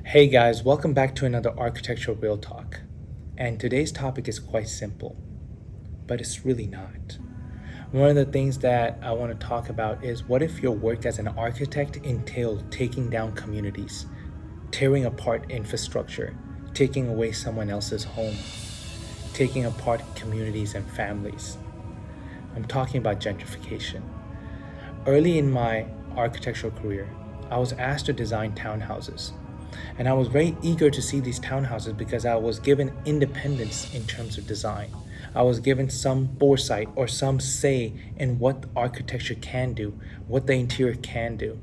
Hey guys, welcome back to another Architectural Real Talk. And today's topic is quite simple, but it's really not. One of the things that I want to talk about is what if your work as an architect entailed taking down communities, tearing apart infrastructure, taking away someone else's home, taking apart communities and families? I'm talking about gentrification. Early in my architectural career, I was asked to design townhouses. And I was very eager to see these townhouses because I was given independence in terms of design. I was given some foresight or some say in what architecture can do, what the interior can do.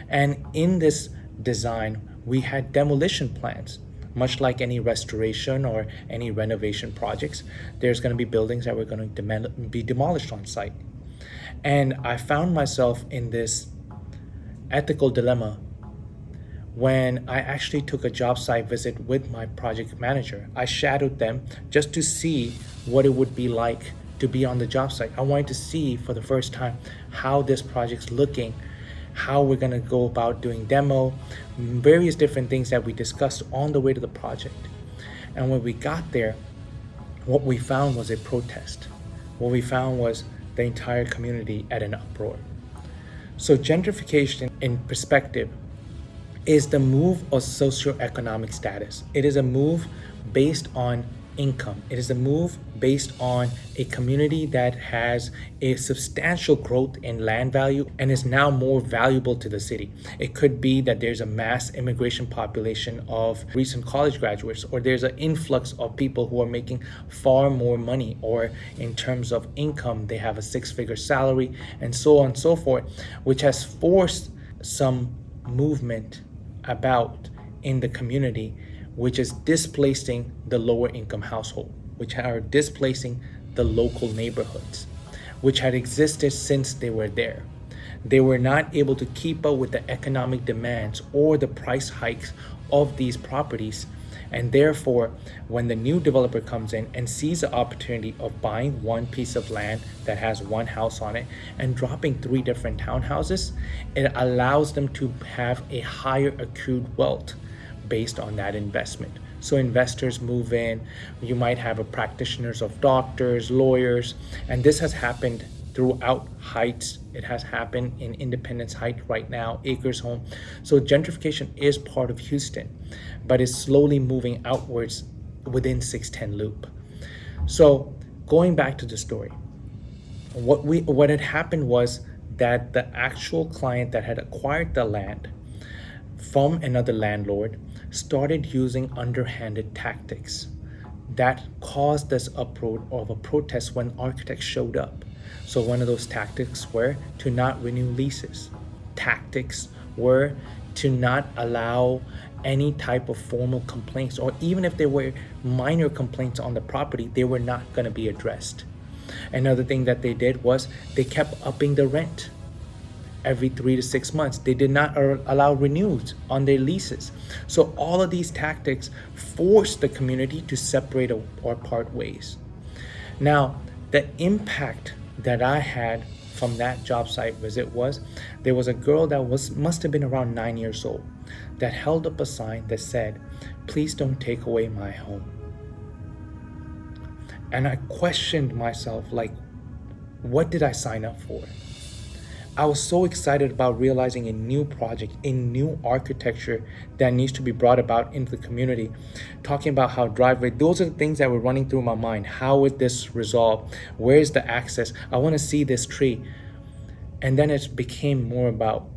And in this design, we had demolition plans. Much like any restoration or any renovation projects, there's going to be buildings that were going to be demolished on site. And I found myself in this ethical dilemma when I actually took a job site visit with my project manager. I shadowed them just to see what it would be like to be on the job site. I wanted to see for the first time how this project's looking, how we're going to go about doing demo, various different things that we discussed on the way to the project. And when we got there, what we found was a protest. What we found was the entire community at an uproar. So gentrification in perspective is the move of socioeconomic status. It is a move based on income. It is a move based on a community that has a substantial growth in land value and is now more valuable to the city. It could be that there's a mass immigration population of recent college graduates, or there's an influx of people who are making far more money, or in terms of income, they have a six-figure salary, and so on and so forth, which has forced some movement about in the community, which is displacing the lower income household, which are displacing the local neighborhoods, which had existed since they were there. They were not able to keep up with the economic demands or the price hikes of these properties. And therefore, when the new developer comes in and sees the opportunity of buying one piece of land that has one house on it and dropping three different townhouses, it allows them to have a higher accrued wealth based on that investment. So investors move in, you might have a practitioners of doctors, lawyers, and this has happened throughout Heights. It has happened in Independence Heights right now, Acres Home. So gentrification is part of Houston, but it's slowly moving outwards within 610 Loop. So going back to the story, what had happened was that the actual client that had acquired the land from another landlord started using underhanded tactics that caused this uproar of a protest when architects showed up. So one of those tactics were to not renew leases. Tactics were to not allow any type of formal complaints, or even if there were minor complaints on the property, they were not going to be addressed. Another thing that they did was they kept upping the rent every 3 to 6 months. They did not allow renewals on their leases. So all of these tactics forced the community to separate or part ways. Now, the impact that I had from that job site visit was there was a girl that must have been around 9 years old that held up a sign that said, "Please don't take away my home." And I questioned myself, like, what did I sign up for? I was so excited about realizing a new project, a new architecture that needs to be brought about into the community. Talking about how driveway, those are the things that were running through my mind. How would this resolve? Where's the access? I want to see this tree. And then it became more about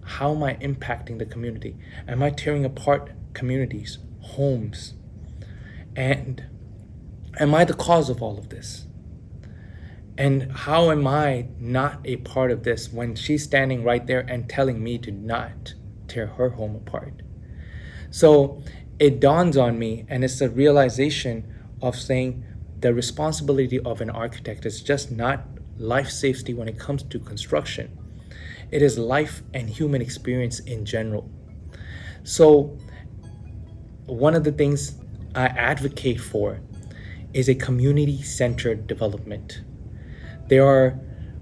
how am I impacting the community? Am I tearing apart communities, homes? And am I the cause of all of this? And how am I not a part of this when she's standing right there and telling me to not tear her home apart? So it dawns on me, and it's a realization of saying the responsibility of an architect is just not life safety when it comes to construction. It is life and human experience in general. So one of the things I advocate for is a community-centered development. There are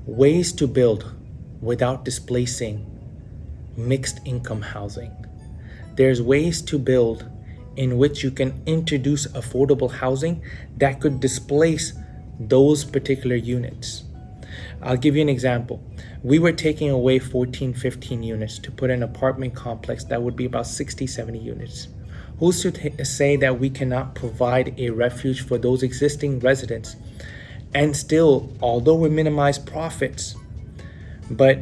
ways to build without displacing mixed income housing. there's ways to build in which you can introduce affordable housing that could displace those particular units. I'll give you an example. We were taking away 14, 15 units to put an apartment complex that would be about 60, 70 units. Who's to say that we cannot provide a refuge for those existing residents and still, although we minimize profits, but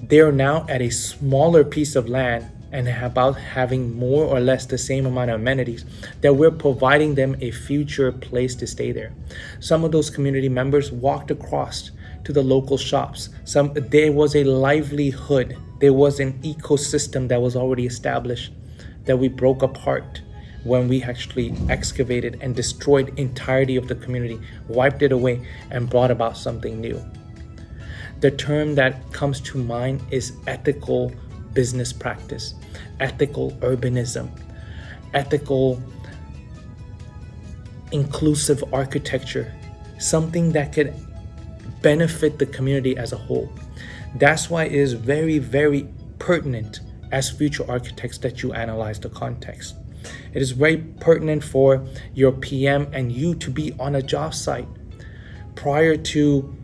they're now at a smaller piece of land and about having more or less the same amount of amenities, that we're providing them a future place to stay there. Some of those community members walked across to the local shops. There was a livelihood, there was an ecosystem that was already established that we broke apart when we actually excavated and destroyed entirety of the community, wiped it away, and brought about something new. The term that comes to mind is ethical business practice, ethical urbanism, ethical inclusive architecture, something that could benefit the community as a whole. That's why it is very, very pertinent as future architects that you analyze the context. It is very pertinent for your PM and you to be on a job site prior to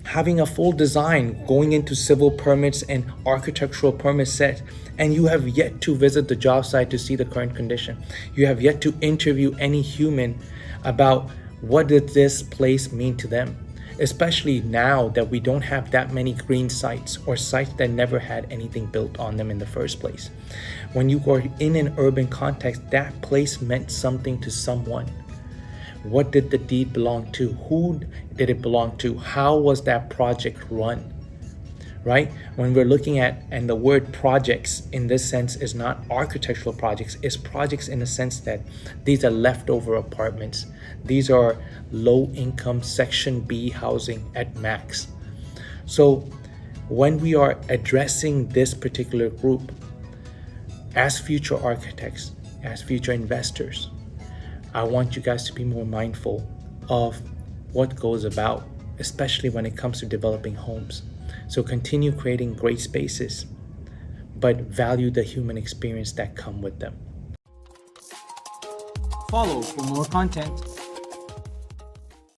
having a full design, going into civil permits and architectural permits set, and you have yet to visit the job site to see the current condition. You have yet to interview any human about what did this place mean to them, especially now that we don't have that many green sites or sites that never had anything built on them in the first place. When you are in an urban context, that place meant something to someone. What did the deed belong to? Who did it belong to? How was that project run? Right? When we're looking at, and the word projects in this sense is not architectural projects, it's projects in the sense that these are leftover apartments. These are low income Section B housing at max. So when we are addressing this particular group, as future architects, as future investors, I want you guys to be more mindful of what goes about, especially when it comes to developing homes. So continue creating great spaces, but value the human experience that come with them. Follow for more content.